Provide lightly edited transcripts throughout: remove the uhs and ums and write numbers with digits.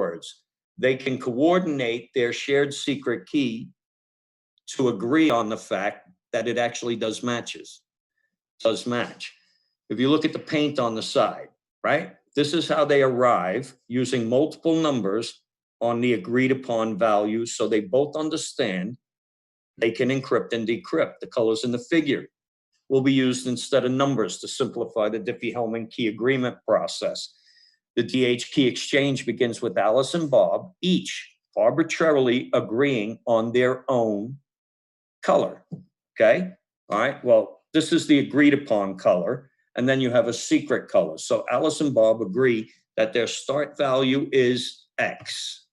words, they can coordinate their shared secret key to agree on the fact that it actually does match. If you look at the paint on the side, right? This is how they arrive using multiple numbers on the agreed upon values so they both understand they can encrypt and decrypt. The colors in the figure will be used instead of numbers to simplify the Diffie-Hellman key agreement process. The DH key exchange begins with Alice and Bob, each arbitrarily agreeing on their own color, okay? All right, well, this is the agreed upon color, and then you have a secret color. So Alice and Bob agree that their start value is X,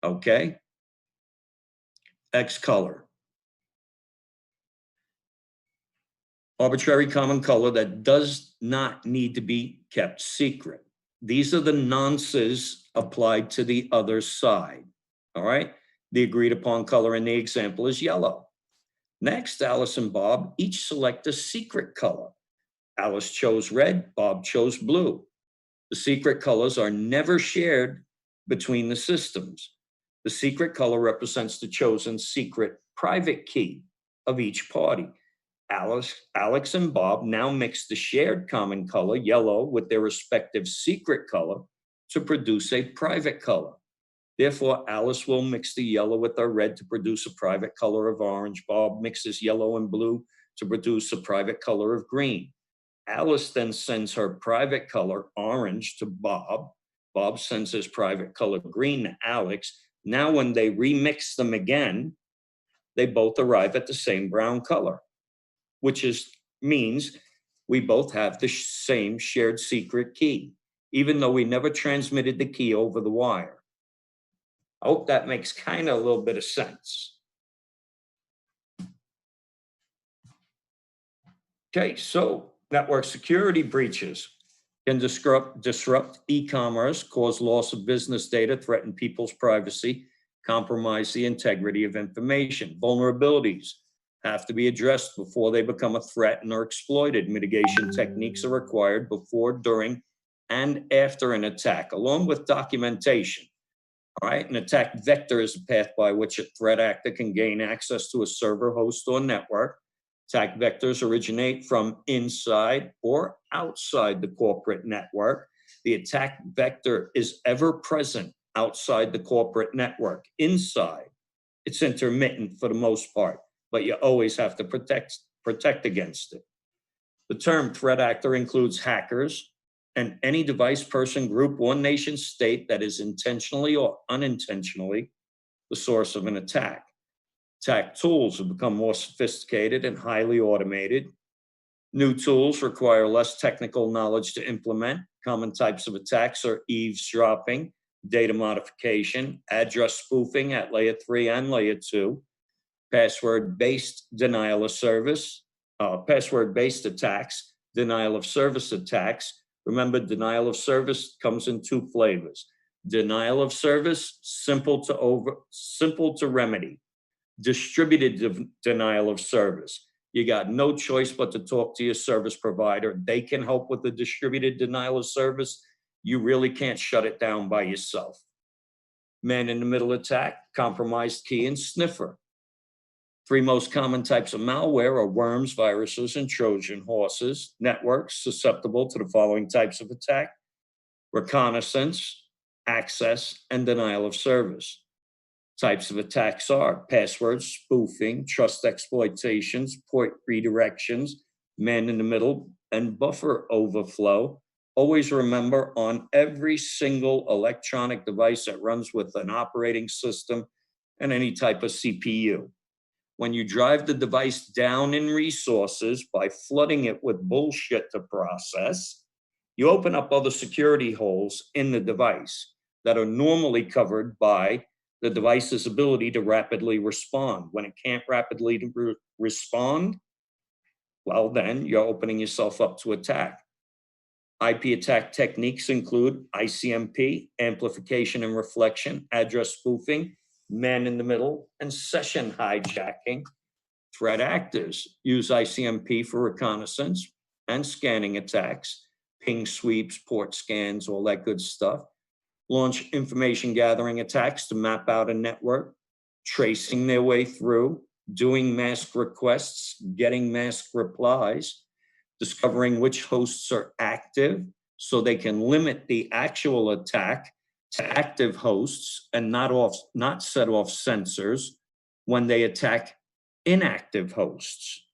okay? X color. Arbitrary common color that does not need to be kept secret. These are the nonces applied to the other side, all right? The agreed upon color in the example is yellow. Next, Alice and Bob each select a secret color. Alice chose red, Bob chose blue. The secret colors are never shared between the systems. The secret color represents the chosen secret private key of each party. Alex and Bob now mix the shared common color, yellow, with their respective secret color to produce a private color. Therefore, Alice will mix the yellow with the red to produce a private color of orange. Bob mixes yellow and blue to produce a private color of green. Alice then sends her private color, orange, to Bob. Bob sends his private color, green, to Alex. Now, when they remix them again, they both arrive at the same brown color, which means we both have the same shared secret key, even though we never transmitted the key over the wire. I hope that makes kind of a little bit of sense. Okay, so network security breaches can disrupt e-commerce, cause loss of business data, threaten people's privacy, compromise the integrity of information. Vulnerabilities have to be addressed before they become a threat and are exploited. Mitigation techniques are required before, during, and after an attack, along with documentation. All right, an attack vector is a path by which a threat actor can gain access to a server, host, or network. Attack vectors originate from inside or outside the corporate network. The attack vector is ever present outside the corporate network. Inside, it's intermittent for the most part, but you always have to protect against it. The term threat actor includes hackers and any device, person, group, or nation state that is intentionally or unintentionally the source of an attack. Attack tools have become more sophisticated and highly automated. New tools require less technical knowledge to implement. Common types of attacks are eavesdropping, data modification, address spoofing at layer 3 and layer 2, password-based denial of service, password-based attacks, denial of service attacks. Remember, denial of service comes in 2 flavors. Denial of service, simple to remedy. Distributed denial of service. You got no choice but to talk to your service provider. They can help with the distributed denial of service. You really can't shut it down by yourself. Man-in-the-middle attack, compromised key, and sniffer. 3 most common types of malware are worms, viruses, and Trojan horses. Networks susceptible to the following types of attack: reconnaissance, access, and denial of service. Types of attacks are passwords, spoofing, trust exploitations, port redirections, man-in-the-middle, and buffer overflow. Always remember, on every single electronic device that runs with an operating system and any type of CPU, when you drive the device down in resources by flooding it with bullshit to process, you open up other security holes in the device that are normally covered by the device's ability to rapidly respond. When it can't rapidly respond, well, then you're opening yourself up to attack. IP attack techniques include ICMP, amplification and reflection, address spoofing, man-in-the-middle, and session hijacking. Threat actors use ICMP for reconnaissance and scanning attacks, ping sweeps, port scans, all that good stuff. launch information gathering attacks to map out a network, tracing their way through, doing mask requests, getting mask replies, discovering which hosts are active so they can limit the actual attack to active hosts and not set off sensors when they attack inactive hosts.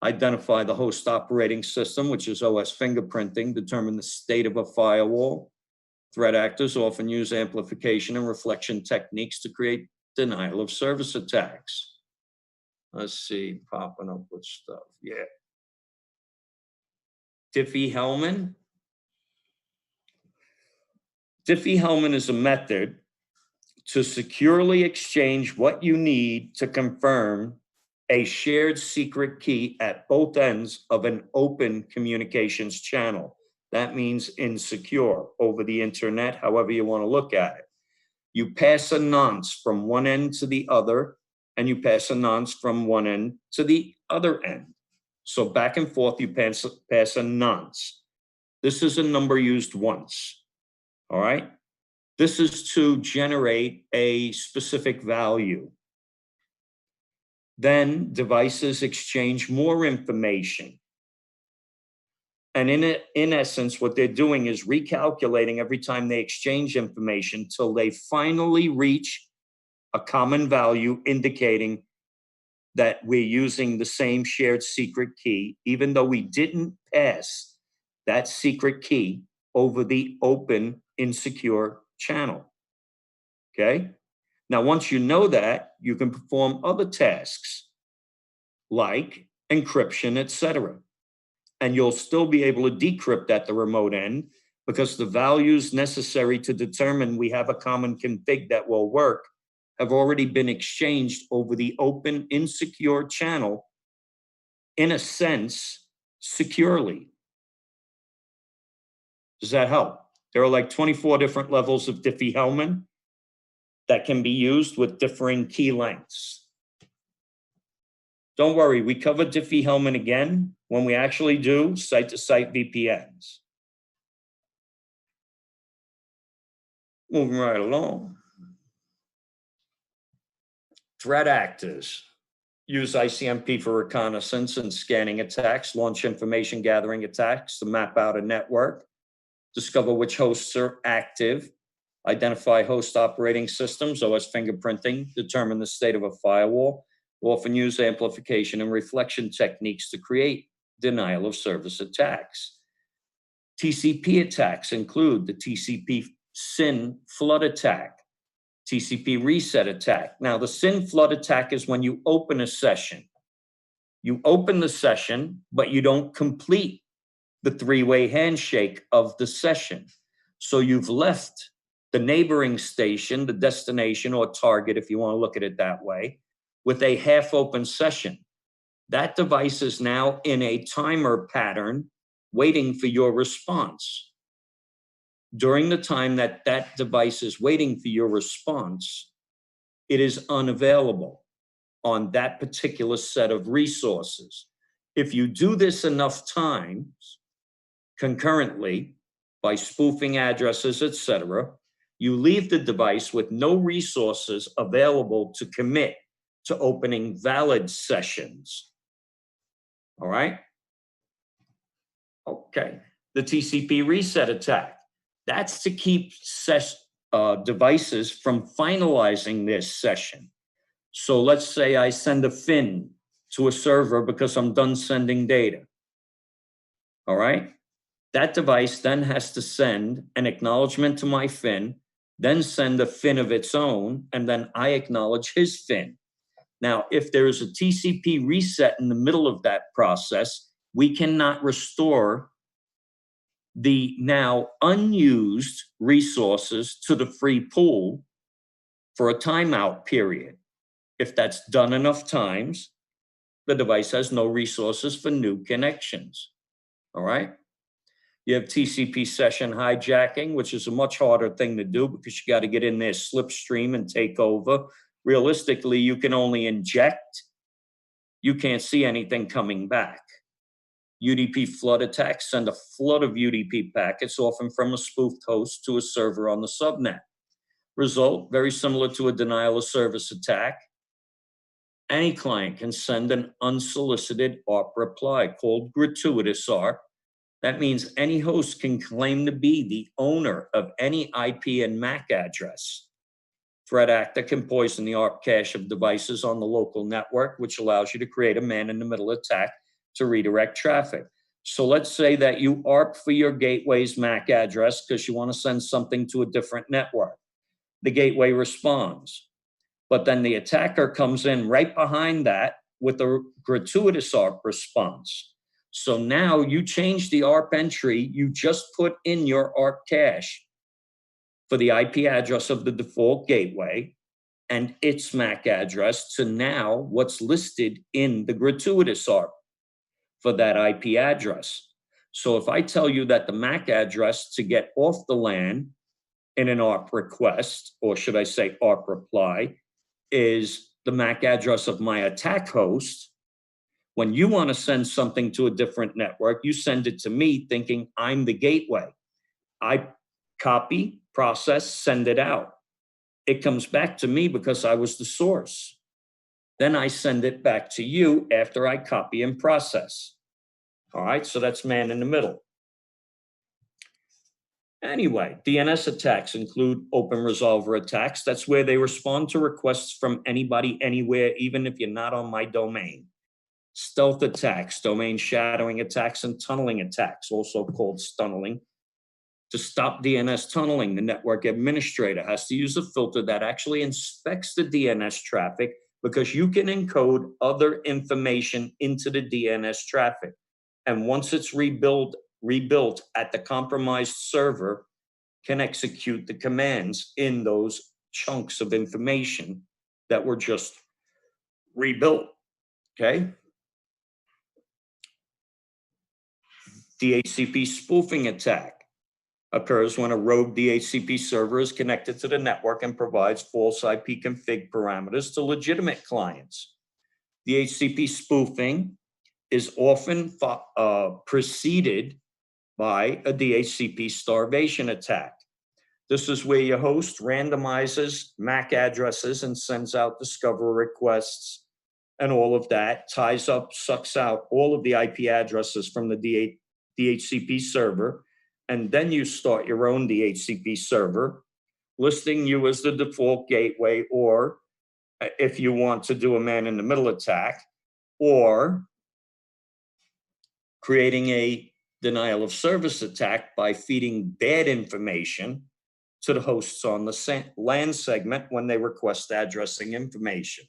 Identify the host operating system, which is OS fingerprinting, determine the state of a firewall. Threat actors often use amplification and reflection techniques to create denial of service attacks. Let's see, popping up with stuff. Yeah. Diffie-Hellman. Diffie-Hellman is a method to securely exchange what you need to confirm a shared secret key at both ends of an open communications channel. That means insecure, over the internet, however you want to look at it. You pass a nonce from one end to the other, and you pass a nonce from one end to the other end. So back and forth, you pass a nonce. This is a number used once, all right? This is to generate a specific value. Then devices exchange more information. And in essence, what they're doing is recalculating every time they exchange information till they finally reach a common value indicating that we're using the same shared secret key, even though we didn't pass that secret key over the open, insecure channel. Okay? Now, once you know that, you can perform other tasks like encryption, etc. And you'll still be able to decrypt at the remote end because the values necessary to determine we have a common config that will work have already been exchanged over the open, insecure channel, in a sense, securely. Does that help? There are like 24 different levels of Diffie-Hellman that can be used with differing key lengths. Don't worry, we cover Diffie-Hellman again when we actually do site-to-site VPNs. Moving right along. Threat actors use ICMP for reconnaissance and scanning attacks, launch information gathering attacks to map out a network, discover which hosts are active, identify host operating systems, OS fingerprinting, determine the state of a firewall, often use amplification and reflection techniques to create denial of service attacks. TCP attacks include the TCP SYN flood attack, TCP reset attack. Now, the SYN flood attack is when you open a session. You open the session, but you don't complete the three-way handshake of the session. So you've left the neighboring station, the destination or target, if you want to look at it that way, with a half-open session. That device is now in a timer pattern waiting for your response. During the time that that device is waiting for your response, it is unavailable on that particular set of resources. If you do this enough times concurrently by spoofing addresses, etc., you leave the device with no resources available to commit to opening valid sessions. All right? Okay. The TCP reset attack. That's to keep devices from finalizing this session. So let's say I send a FIN to a server because I'm done sending data. All right? That device then has to send an acknowledgement to my FIN, then send a FIN of its own, and then I acknowledge his FIN. Now, if there is a TCP reset in the middle of that process, we cannot restore the now unused resources to the free pool for a timeout period. If that's done enough times, the device has no resources for new connections. All right? You have TCP session hijacking, which is a much harder thing to do because you got to get in there, slipstream, and take over. Realistically, you can only inject. You can't see anything coming back. UDP flood attacks send a flood of UDP packets, often from a spoofed host, to a server on the subnet. Result, very similar to a denial of service attack. Any client can send an unsolicited ARP reply called gratuitous ARP. That means any host can claim to be the owner of any IP and MAC address. Threat actor can poison the ARP cache of devices on the local network, which allows you to create a man-in-the-middle attack to redirect traffic. So let's say that you ARP for your gateway's MAC address because you want to send something to a different network. The gateway responds, but then the attacker comes in right behind that with a gratuitous ARP response. So now you change the ARP entry you just put in your ARP cache for the IP address of the default gateway and its MAC address to now what's listed in the gratuitous ARP for that IP address. So if I tell you that the MAC address to get off the LAN in an ARP request, or should I say ARP reply, is the MAC address of my attack host, when you want to send something to a different network, you send it to me thinking I'm the gateway. I copy, process, send it out. It comes back to me because I was the source. Then I send it back to you after I copy and process. All right, so that's man in the middle. Anyway, DNS attacks include open resolver attacks. That's where they respond to requests from anybody, anywhere, even if you're not on my domain. Stealth attacks, domain shadowing attacks, and tunneling attacks, also called tunneling. To stop DNS tunneling, the network administrator has to use a filter that actually inspects the DNS traffic because you can encode other information into the DNS traffic. And once it's rebuilt at the compromised server, can execute the commands in those chunks of information that were just rebuilt, okay? DHCP spoofing attack occurs when a rogue DHCP server is connected to the network and provides false IP config parameters to legitimate clients. DHCP spoofing is often preceded by a DHCP starvation attack. This is where your host randomizes MAC addresses and sends out discover requests and all of that, ties up, sucks out all of the IP addresses from the DHCP server, and then you start your own DHCP server, listing you as the default gateway, or if you want to do a man-in-the-middle attack, or creating a denial of service attack by feeding bad information to the hosts on the LAN segment when they request addressing information.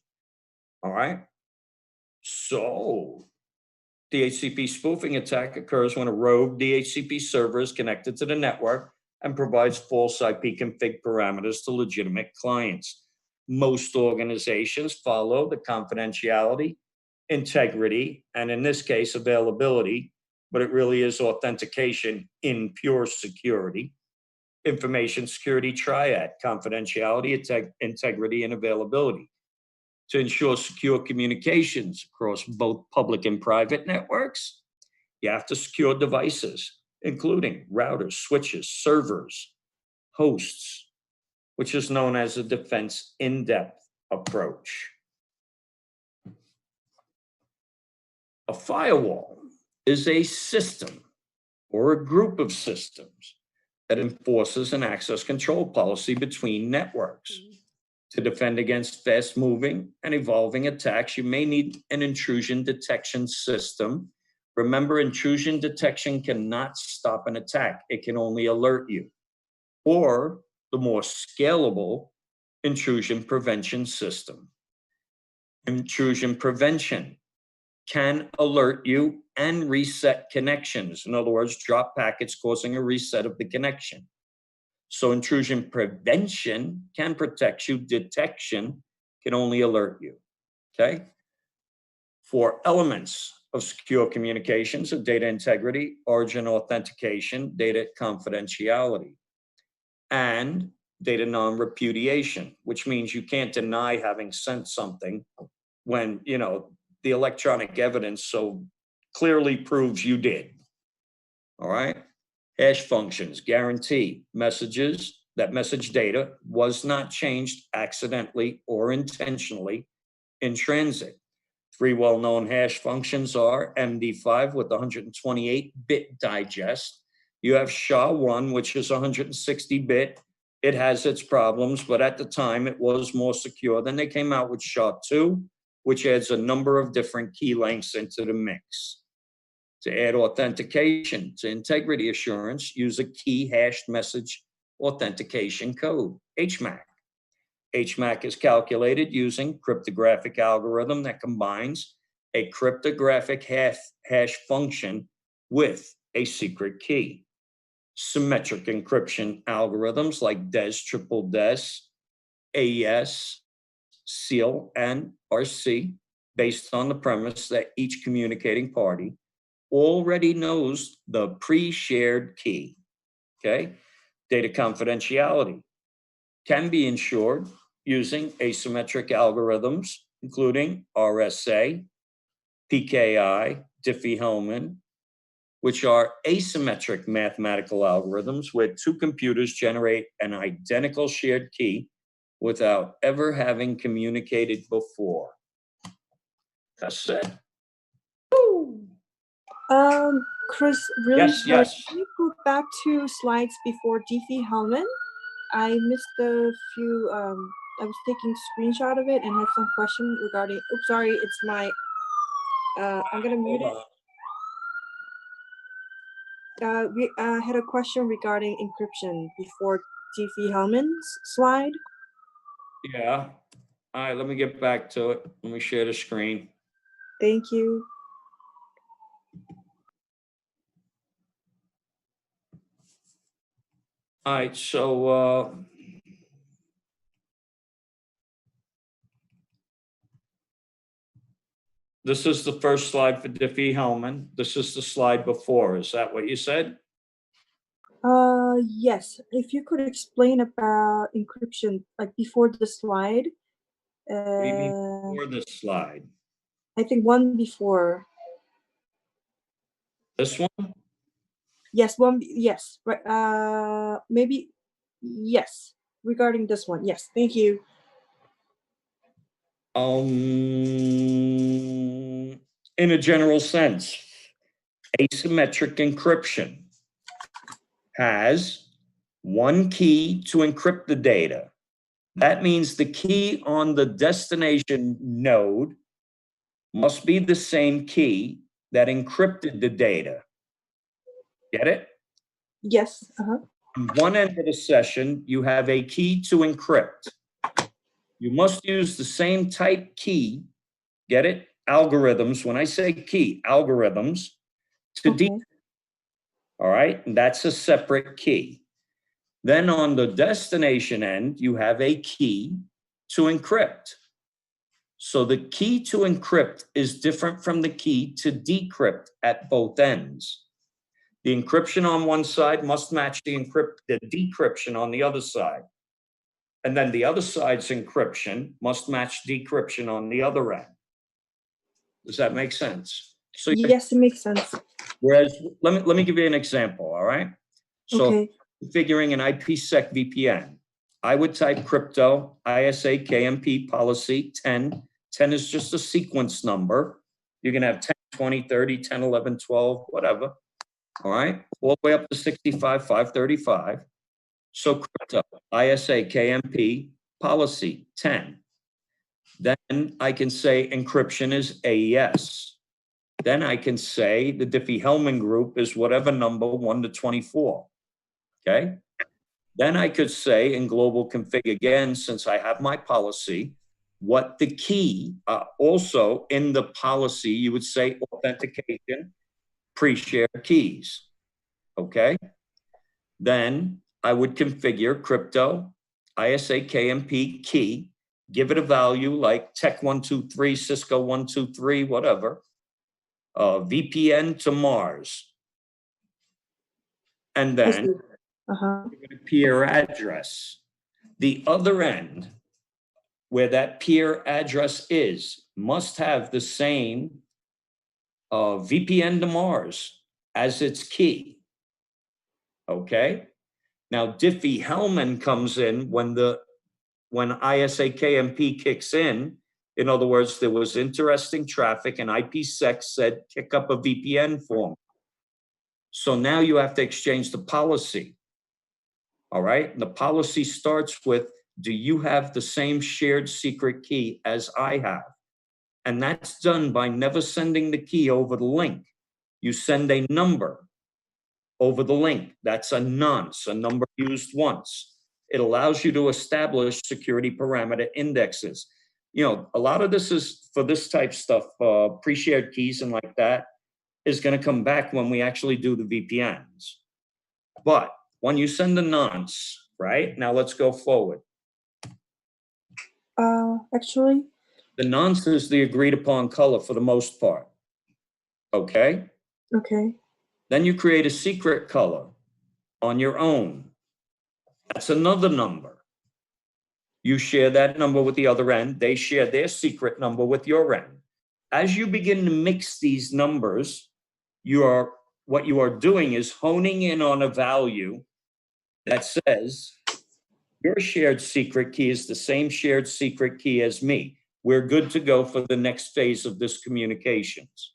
All right? So DHCP spoofing attack occurs when a rogue DHCP server is connected to the network and provides false IP config parameters to legitimate clients. Most organizations follow the confidentiality, integrity, and in this case, availability, but it really is authentication in pure security. Information security triad, confidentiality, integrity, and availability. To ensure secure communications across both public and private networks, you have to secure devices, including routers, switches, servers, hosts, which is known as a defense in-depth approach. A firewall is a system or a group of systems that enforces an access control policy between networks. To defend against fast-moving and evolving attacks, you may need an intrusion detection system. Remember, intrusion detection cannot stop an attack. It can only alert you. Or the more scalable intrusion prevention system. Intrusion prevention can alert you and reset connections. In other words, drop packets causing a reset of the connection. So intrusion prevention can protect you. Detection can only alert you, okay? For elements of secure communications of data integrity, origin authentication, data confidentiality, and data non-repudiation, which means you can't deny having sent something when, the electronic evidence so clearly proves you did. All right. Hash functions guarantee that message data was not changed accidentally or intentionally in transit. Three well-known hash functions are MD5 with 128-bit digest. You have SHA-1, which is 160-bit. It has its problems, but at the time it was more secure. Then they came out with SHA-2, which adds a number of different key lengths into the mix. To add authentication to integrity assurance, use a key hashed message authentication code, HMAC. HMAC is calculated using cryptographic algorithm that combines a cryptographic hash function with a secret key. Symmetric encryption algorithms like DES, triple DES, AES, SEAL, and RC, based on the premise that each communicating party already knows the pre-shared key, okay? Data confidentiality can be ensured using asymmetric algorithms, including RSA, PKI, Diffie-Hellman, which are asymmetric mathematical algorithms where two computers generate an identical shared key without ever having communicated before. That's it. Chris, really Yes, sorry. yes. Can you go back to slides before Diffie-Hellman? I missed a few. I was taking screenshot of it and had some question regarding. Oops, sorry. It's my. I'm gonna mute it. We had a question regarding encryption before Diffie-Hellman's slide. Yeah. All right, let me get back to it. Let me share the screen. Thank you. All right, so this is the first slide for Diffie-Hellman. This is the slide before. Is that what you said? Yes. If you could explain about encryption, like before the slide. What do you mean before this slide? I think one before. This one? Yes, one. Yes, right. Maybe. Yes, regarding this one. Yes, thank you. In a general sense, asymmetric encryption has one key to encrypt the data. That means the key on the destination node must be the same key that encrypted the data. Get it? Yes. On one end of the session, you have a key to encrypt. You must use the same type key, get it? Algorithms, when I say key, algorithms to decrypt. All right, and that's a separate key. Then on the destination end, you have a key to encrypt. So the key to encrypt is different from the key to decrypt at both ends. The encryption on one side must match the decryption on the other side. And then the other side's encryption must match decryption on the other end. Does that make sense? So yes, it makes sense. Whereas, let me give you an example, all right? So configuring an IPsec VPN, I would type crypto, ISA KMP policy 10. 10 is just a sequence number. You can have 10, 20, 30, 10, 11, 12, whatever. All right, all the way up to 65, 535. So crypto, ISA KMP policy 10. Then I can say encryption is AES. Then I can say the Diffie-Hellman group is whatever number 1 to 24. Okay. Then I could say in global config again, since I have my policy, what the key, also in the policy, you would say authentication, pre-shared keys. Okay. Then I would configure crypto, ISA KMP key, give it a value like Tech123, Cisco 123, whatever, VPN to Mars. And then peer address. The other end, where that peer address is, must have the same VPN to Mars as its key. Okay. Now Diffie-Hellman comes in when ISA-KMP kicks in. In other words, there was interesting traffic and IPsec said, kick up a VPN for me. So now you have to exchange the policy. All right. And the policy starts with, do you have the same shared secret key as I have? And that's done by never sending the key over the link. You send a number over the link. That's a nonce, a number used once. It allows you to establish security parameter indexes. You know, a lot of this is for this type stuff, pre-shared keys and like that is going to come back when we actually do the VPNs. But when you send a nonce, right? Now let's go forward. Actually, The nonce is the agreed upon color for the most part. Okay. okay. Then you create a secret color on your own. That's another number. You share that number with the other end. They share their secret number with your end. As you begin to mix these numbers, what you are doing is honing in on a value that says your shared secret key is the same shared secret key as me. We're good to go for the next phase of this communications.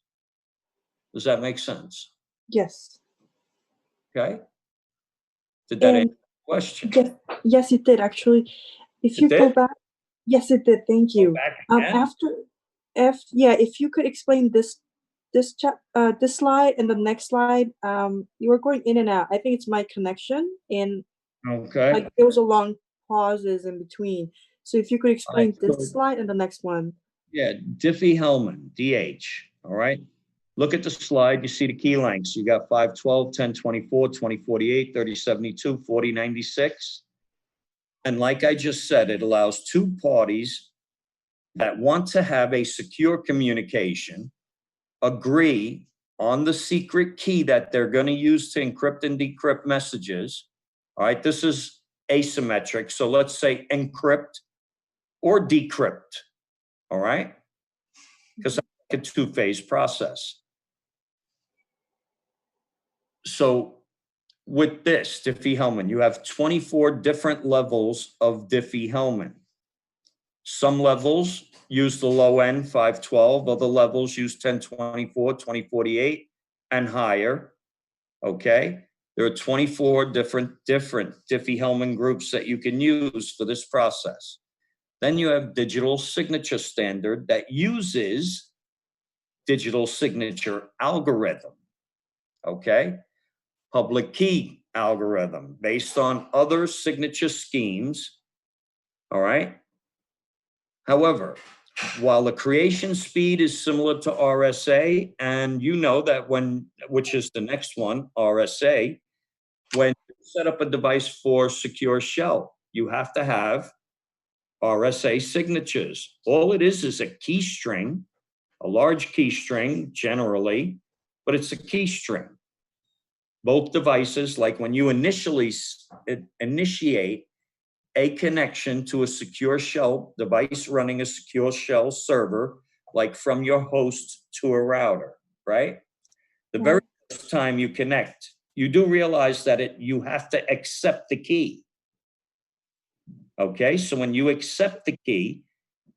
Does that make sense? Yes. Okay. Did that And answer the question? yes, it did actually. If It you go did? back, yes, it did. Thank Go you. back again? If you could explain this slide and the next slide, you were going in and out. I think it's my connection and Okay. like there was a long pauses in between. So if you could All right. explain this slide and the next one. Yeah, Diffie-Hellman, DH. All right. Look at the slide. You see the key lengths. You got 512, 1024, 2048, 3072, 4096. And like I just said, it allows two parties that want to have a secure communication agree on the secret key that they're going to use to encrypt and decrypt messages. All right. This is asymmetric. So let's say encrypt or decrypt. All right. Because it's like a two-phase process. So with this Diffie-Hellman, you have 24 different levels of Diffie-Hellman. Some levels use the low end 512, other levels use 1024, 2048 and higher. Okay. There are 24 different Diffie-Hellman groups that you can use for this process. Then you have digital signature standard that uses digital signature algorithm. Okay. Public key algorithm based on other signature schemes. All right. However, while the creation speed is similar to RSA, and you know that which is the next one, RSA, when you set up a device for secure shell, you have to have RSA signatures. All it is a key string, a large key string generally, but it's a key string. Both devices, like when you initiate a connection to a secure shell device running a secure shell server, like from your host to a router, right? The very first time you connect, you do realize that you have to accept the key. Okay, so when you accept the key,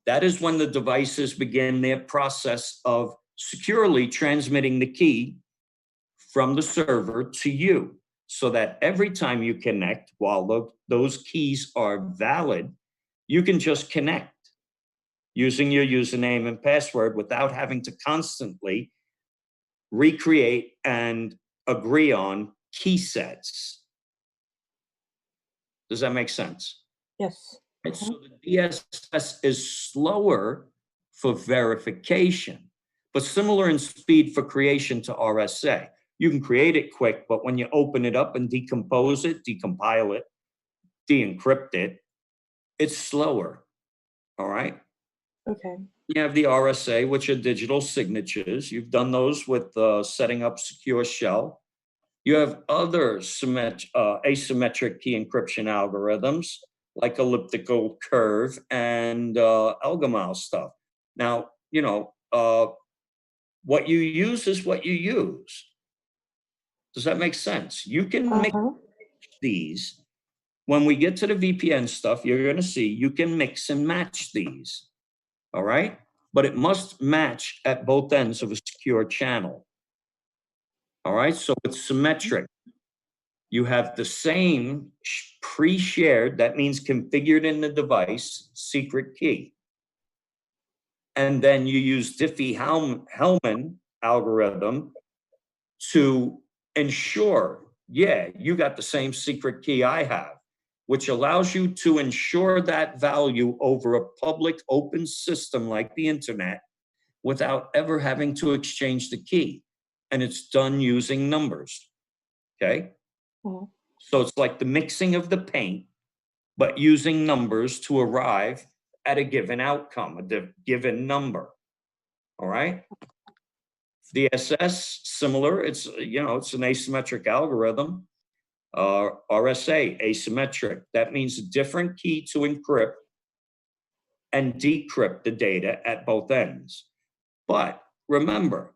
that is when the devices begin their process of securely transmitting the key from the server to you, so that every time you connect, while those keys are valid, you can just connect using your username and password without having to constantly recreate and agree on key sets. Does that make sense? Yes. And so the DSS is slower for verification, but similar in speed for creation to RSA. You can create it quick, but when you open it up and decompose it, decompile it, de-encrypt it, it's slower. All right. Okay. You have the RSA, which are digital signatures. You've done those with setting up secure shell. You have other asymmetric key encryption algorithms like elliptical curve and Elgamal stuff. Now, what you use is what you use. Does that make sense? You can mix these. When we get to the VPN stuff, you're going to see you can mix and match these. All right. But it must match at both ends of a secure channel. All right. So it's symmetric. You have the same pre-shared, that means configured in the device, secret key. And then you use Diffie-Hellman algorithm to ensure, yeah, you got the same secret key I have, which allows you to ensure that value over a public open system like the internet without ever having to exchange the key. And it's done using numbers, okay? Mhm. So it's like the mixing of the paint, but using numbers to arrive at a given outcome, a given number, all right? DSS, similar, it's, you know, it's an asymmetric algorithm. RSA, asymmetric. That means a different key to encrypt and decrypt the data at both ends. But remember,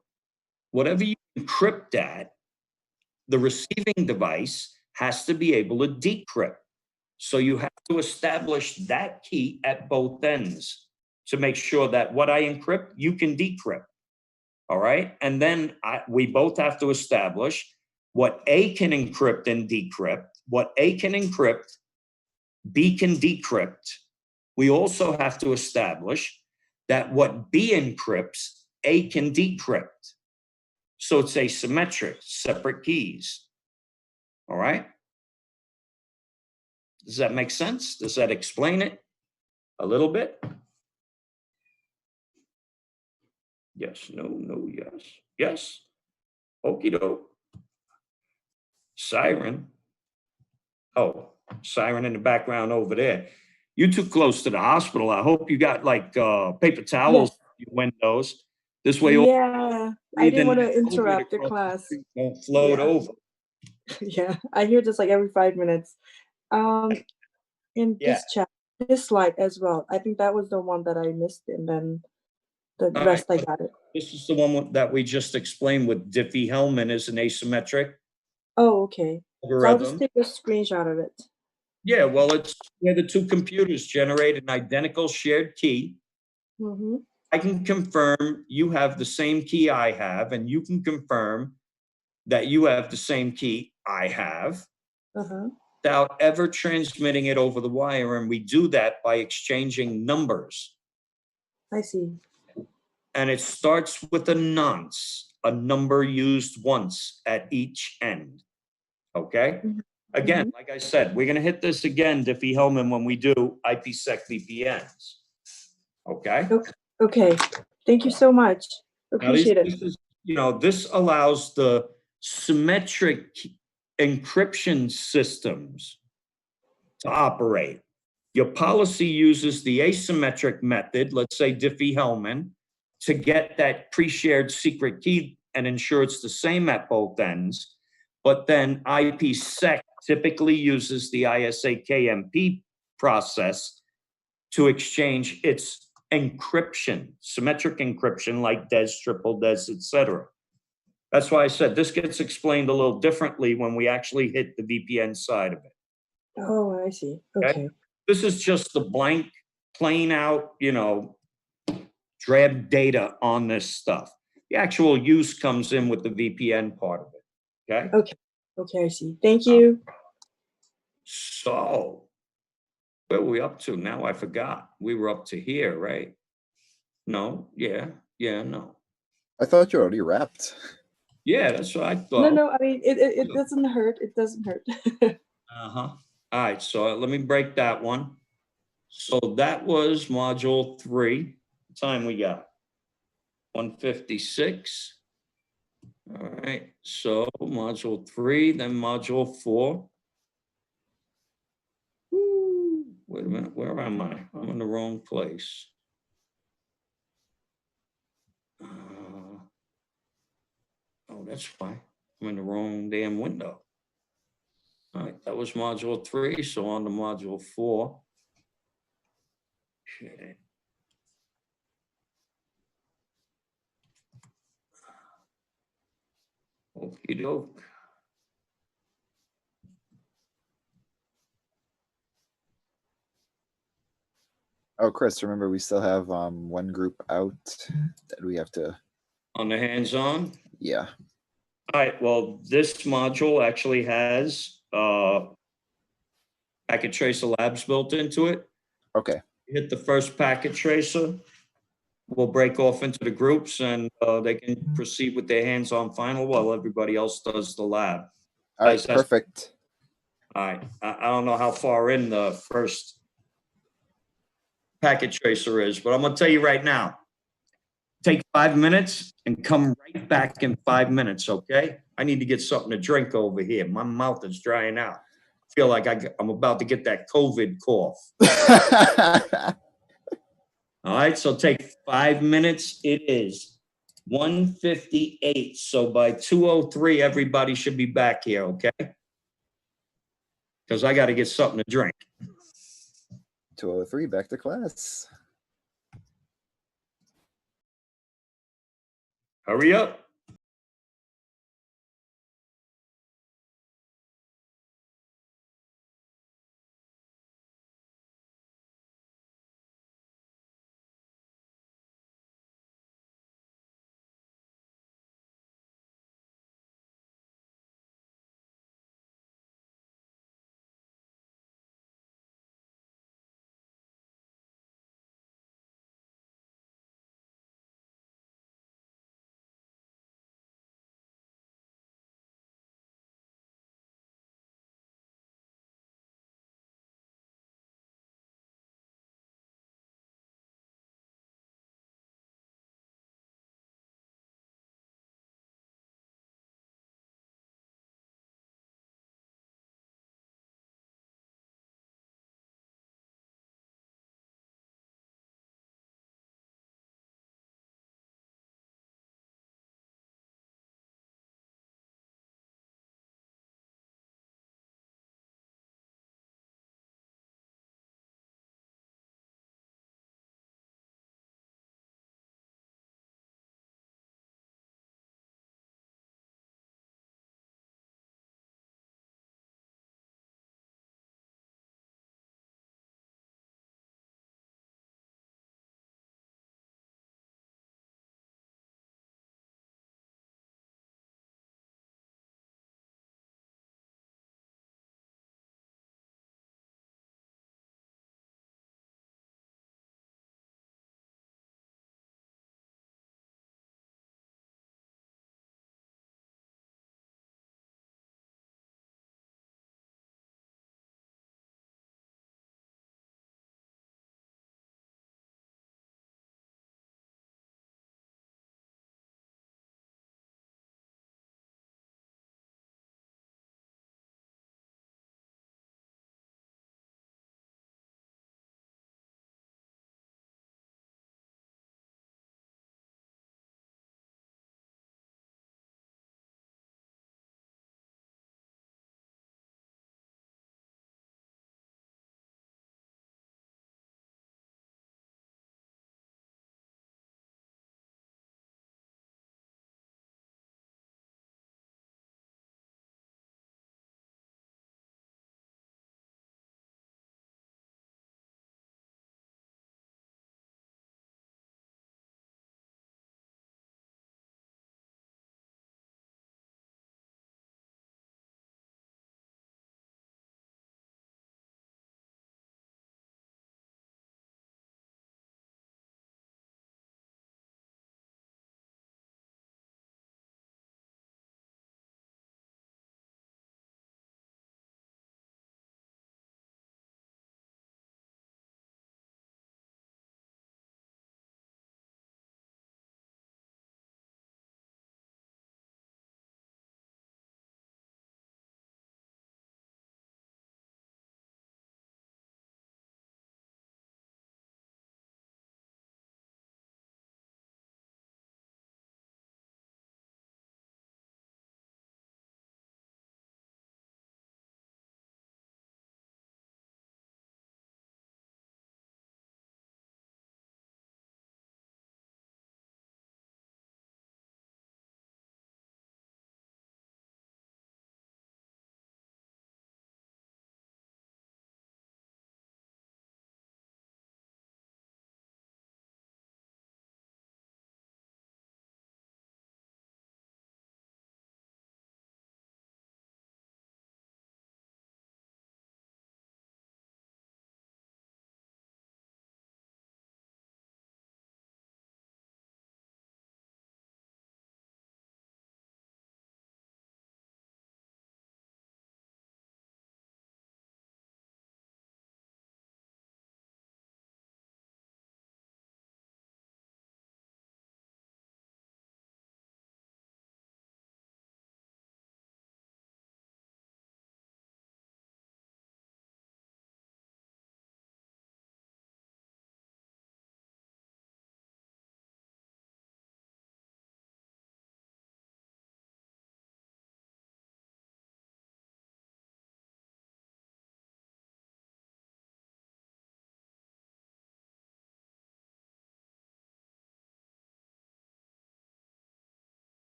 whatever you encrypt at, the receiving device has to be able to decrypt. So you have to establish that key at both ends to make sure that what I encrypt, you can decrypt. All right. And then we both have to establish what A can encrypt and decrypt, what A can encrypt, B can decrypt. We also have to establish that what B encrypts, A can decrypt. So it's asymmetric, separate keys. All right. Does that make sense? Does that explain it a little bit? Yes, no, no, yes, yes. Okie doke. Siren. Oh, siren in the background over there. You too close to the hospital. I hope you got like paper towels Yes. in your windows. This way, all Yeah. I didn't breathing want that to COVID interrupt the across the class. street won't float Yeah. over. Yeah. I hear this like every 5 minutes. Um, in Yeah. this chat, this slide as well. I think that was the one that I missed, and then the All right. rest I got it. This is the one that we just explained with Diffie-Hellman is an asymmetric Oh, okay. So I'll just algorithm. take a screenshot of it. Yeah, well, it's where the two computers generate an identical shared key. Mm-hmm. I can confirm you have the same key I have, and you can confirm that you have the same key I have Uh-huh. without ever transmitting it over the wire. And we do that by exchanging numbers. I see. And it starts with a nonce, a number used once at each end. Okay? Mhm. Again, like I said, we're going to hit this again, Diffie-Hellman, when we do IPsec VPNs. Okay? Okay. Thank you so much. Now, Appreciate it. this is, you know, this allows the symmetric encryption systems to operate. Your policy uses the asymmetric method, let's say Diffie-Hellman, to get that pre-shared secret key and ensure it's the same at both ends. But then IPsec typically uses the ISA-KMP process to exchange its encryption, symmetric encryption like DES, triple DES, etc. That's why I said this gets explained a little differently when we actually hit the VPN side of it. Oh, I see. Okay. Okay. This is just the blank, plain out, you know, drab data on this stuff. The actual use comes in with the VPN part of it. Okay. Okay. Okay, I see. Thank you. So where were we up to? Now I forgot. We were up to here, right? No, yeah, no. I thought you already wrapped. Yeah, that's what I No, thought. no, I mean it doesn't hurt. It doesn't hurt. Uh-huh. All right, so let me break that one. So that was module 3. What time we got? 1:56. All right, so module 3, then module 4. Woo, wait a minute, where am I? I'm in the wrong place. Oh, that's why. I'm in the wrong damn window. All right, that was module 3, so on to module 4. Okay. Okey-doke. Oh, Chris, remember we still have one group out that we have to. On the hands-on? Yeah. All right, well, this module actually has packet tracer labs built into it. Okay. Hit the first packet tracer. We'll break off into the groups and they can proceed with their hands-on final while everybody else does the lab. All right. Guys, that's- Perfect. All right, I don't know how far in the first packet tracer is, but I'm gonna tell you right now. Take 5 minutes and come right back in 5 minutes, okay? I need to get something to drink over here. My mouth is drying out. I feel like I'm about to get that COVID cough. All right, so take 5 minutes. It is 1:58. So by 2:03, everybody should be back here, okay? Because I got to get something to drink. 203, back to class. Hurry up.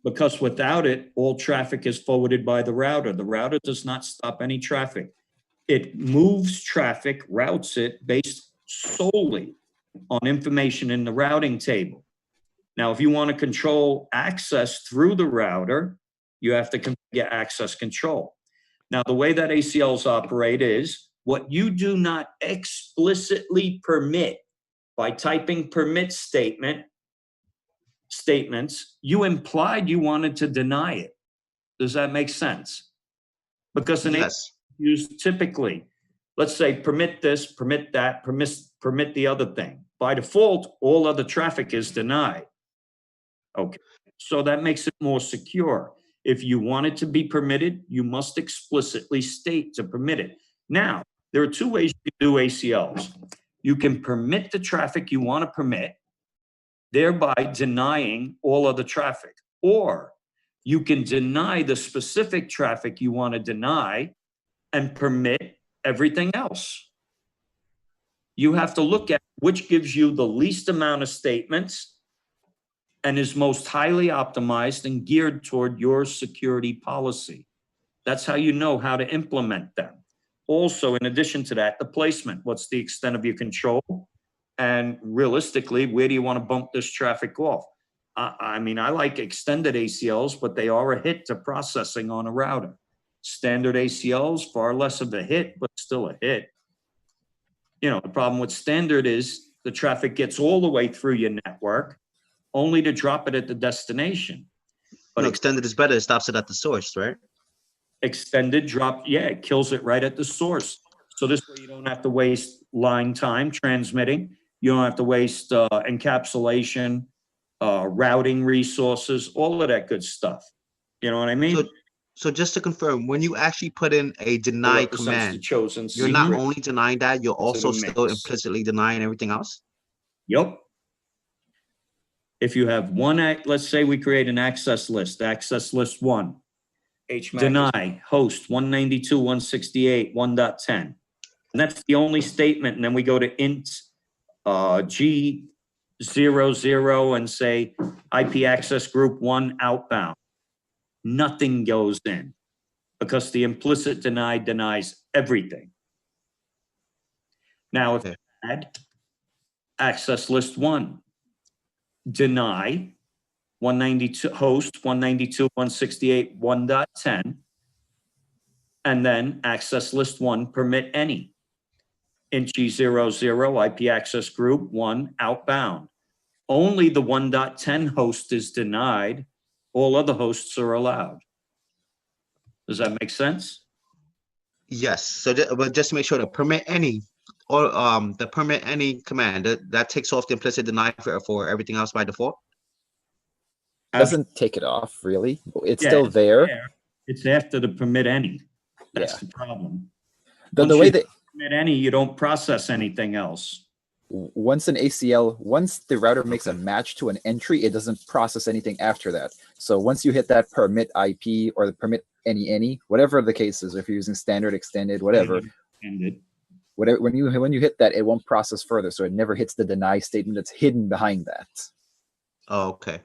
because without it, all traffic is forwarded by the router. The router does not stop any traffic. It moves traffic, routes it based solely on information in the routing table. Now, if you want to control access through the router, you have to configure access control. Now, the way that ACLs operate is what you do not explicitly permit by typing permit statements, you implied you wanted to deny it. Does that make sense? Because an Yes. used typically, let's say permit this, permit that, permit the other thing. By default, all other traffic is denied. Okay, so that makes it more secure. If you want it to be permitted, you must explicitly state to permit it. Now, there are two ways you can do ACLs. You can permit the traffic you want to permit, thereby denying all other traffic. Or you can deny the specific traffic you want to deny and permit everything else. You have to look at which gives you the least amount of statements and is most highly optimized and geared toward your security policy. That's how you know how to implement them. Also, in addition to that, the placement. What's the extent of your control? And realistically, where do you want to bump this traffic off? I mean, I like extended ACLs, but they are a hit to processing on a router. Standard ACLs, far less of a hit, but still a hit. You know, the problem with standard is the traffic gets all the way through your network, only to drop it at the destination. But extended is better. It stops it at the source, right? Extended drop, yeah, it kills it right at the source. So this way you don't have to waste line time transmitting. You don't have to waste encapsulation, routing resources, all of that good stuff. You know what I mean? So just to confirm, when you actually put in a deny Represents the command, chosen you're not secret. only denying that, you're also the still mix. implicitly denying everything else? Yep. If you have one, let's say we create an access list 1, deny host 192.168, 1.10. And that's the only statement. And then we go to int G00 and say IP access group 1 outbound. Nothing goes in because the implicit deny denies everything. Now, if Okay. you add access list 1, deny 192 host 192.168 1.10, and then access list 1 permit any int G00 IP access group 1 outbound. Only the 1.10 host is denied. All other hosts are allowed. Does that make sense? Yes. So, but just to make sure, the permit any or the permit any command that takes off the implicit deny for everything else by default. Doesn't take it off, really. It's Yeah, still it's there. It's after the permit any. That's Yeah. the problem. The Once way you that permit any, you don't process anything else. once an ACL, once the router makes a match to an entry, it doesn't process anything after that. So once you hit that permit IP or the permit any, whatever the case is, if you're using standard, extended, whatever, Ended. whatever, when you hit that, it won't process further. So it never hits the deny statement that's hidden behind that. Oh, okay.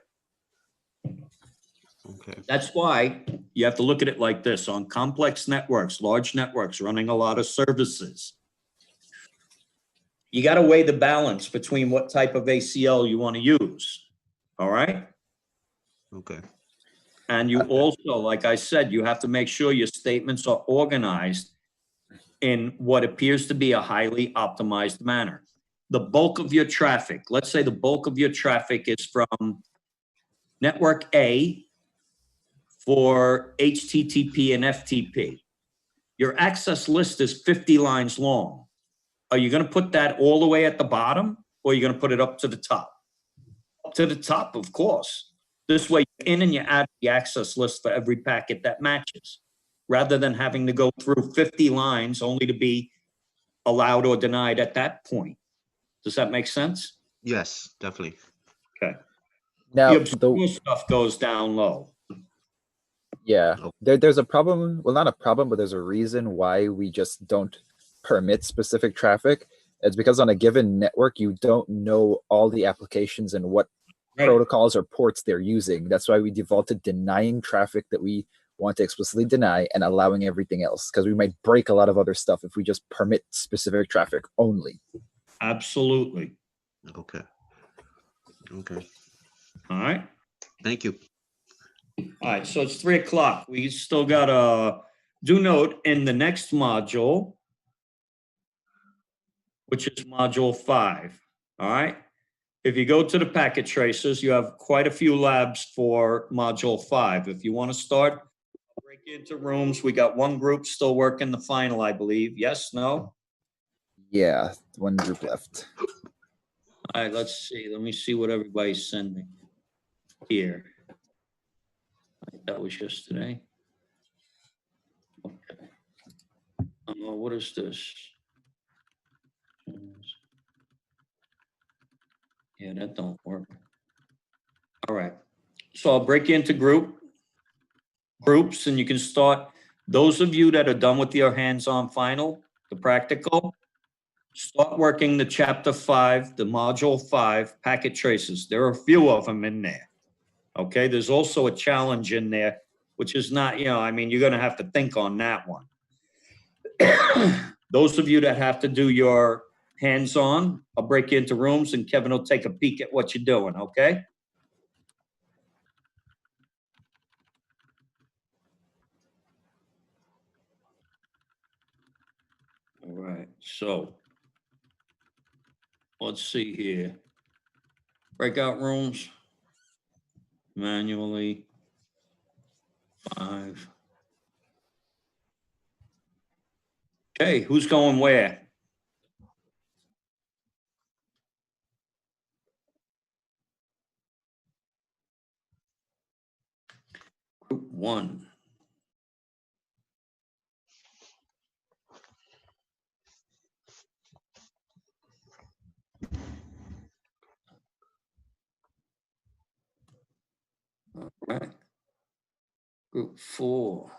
Okay. That's why you have to look at it like this. On complex networks, large networks running a lot of services, you got to weigh the balance between what type of ACL you want to use. All right? Okay. And you also, like I said, you have to make sure your statements are organized in what appears to be a highly optimized manner. The bulk of your traffic, let's say the bulk of your traffic is from network A for HTTP and FTP. Your access list is 50 lines long. Are you going to put that all the way at the bottom, or are you going to put it up to the top? Up to the top, of course. This way, you're in and you add the access list for every packet that matches, rather than having to go through 50 lines only to be allowed or denied at that point. Does that make sense? Yes, definitely. Okay. Now, The obscure stuff goes down low. yeah, there's a problem. Well, not a problem, but there's a reason why we just don't permit specific traffic. It's because on a given network, you don't know all the applications and what Right. protocols or ports they're using. That's why we default to denying traffic that we want to explicitly deny and allowing everything else, because we might break a lot of other stuff if we just permit specific traffic only. Absolutely. Okay. Okay. All right. Thank you. All right. So it's 3 o'clock. We still got a do note in the next module, which is module 5. All right. If you go to the packet tracers, you have quite a few labs for module 5. If you want to start, break into rooms. We got one group still working the final, I believe. Yes, no? Yeah, one group left. All right, let's see. Let me see what everybody's sending here. That was yesterday. Okay. What is this? Yeah, that don't work. All right. So I'll break you into groups, and you can start. Those of you that are done with your hands-on final, the practical, start working the chapter 5, the module 5 packet traces. There are a few of them in there. Okay. There's also a challenge in there, which is not, I mean, you're going to have to think on that one. Those of you that have to do your hands-on, I'll break you into rooms and Kevin will take a peek at what you're doing. Okay. All right. So let's see here. Breakout rooms. Manually. 5. Okay, who's going where? Group 1. All right. Group 4.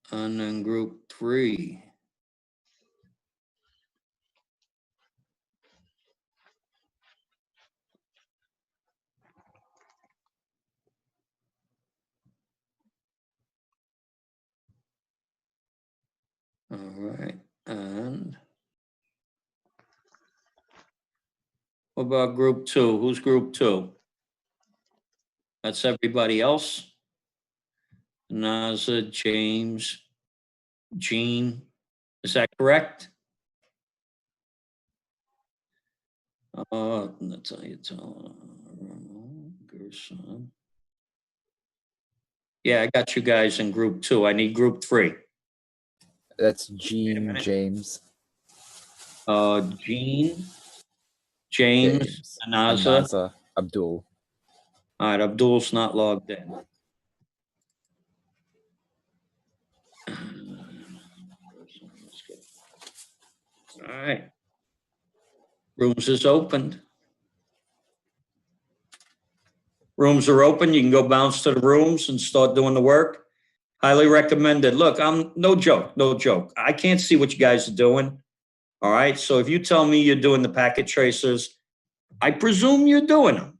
And then group 3. All right. And what about group 2? Who's group 2? That's everybody else. Naza, James, Jean. Is that correct? Natalia, Gerson. Yeah, I got you guys in group 2. I need group 3. That's Gene, Jean, James, James, Anaza. Anaza, Abdul. All right, Abdul's not logged in. All right. Rooms is opened. Rooms are open. You can go bounce to the rooms and start doing the work. Highly recommended. Look, I'm no joke. I can't see what you guys are doing. All right. So if you tell me you're doing the packet tracers, I presume you're doing them.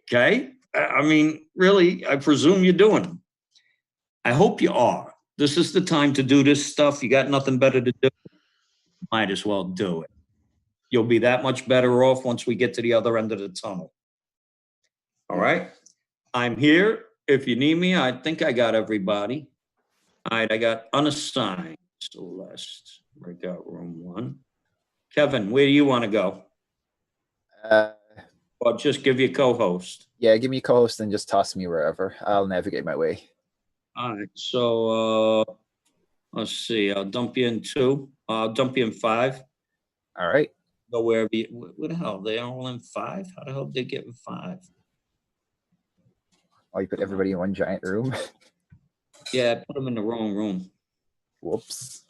Okay. I mean, really, I presume you're doing them. I hope you are. This is the time to do this stuff. You got nothing better to do. Might as well do it. You'll be that much better off once we get to the other end of the tunnel. All right. I'm here. If you need me, I think I got everybody. All right. I got unassigned. Celeste, breakout room 1. Kevin, where do you want to go? Or just give you co-host? Yeah, give me a co-host and just toss me wherever. I'll navigate my way. All right. So let's see. I'll dump you in 2. I'll dump you in 5. All right. Go wherever you. What the hell? They're all in 5? How the hell did they get in 5? Oh, you put everybody in one giant room. Yeah, I put them in the wrong room. Whoops.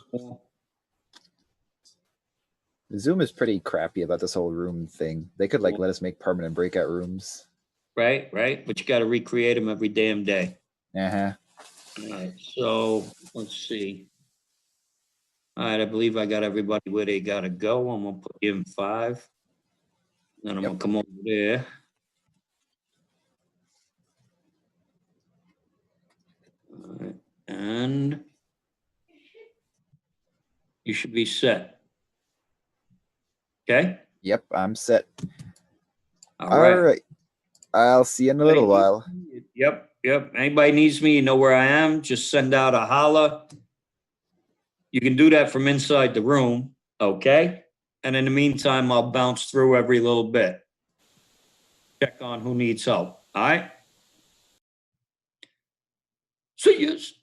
Zoom is pretty crappy about this whole room thing. They could like let us make permanent breakout rooms. Right. But you got to recreate them every damn day. Uh-huh. All right, so let's see. All right, I believe I got everybody where they gotta go. I'm gonna put you in 5. Then I'm Yep. gonna come over there. All right, and you should be set. Okay? Yep, I'm set. All All right. right. I'll see you in a little while. Yep, yep. Anybody needs me, you know where I am. Just send out a holla. You can do that from inside the room, okay? And in the meantime, I'll bounce through every little bit. Check on who needs help, all right? See yous.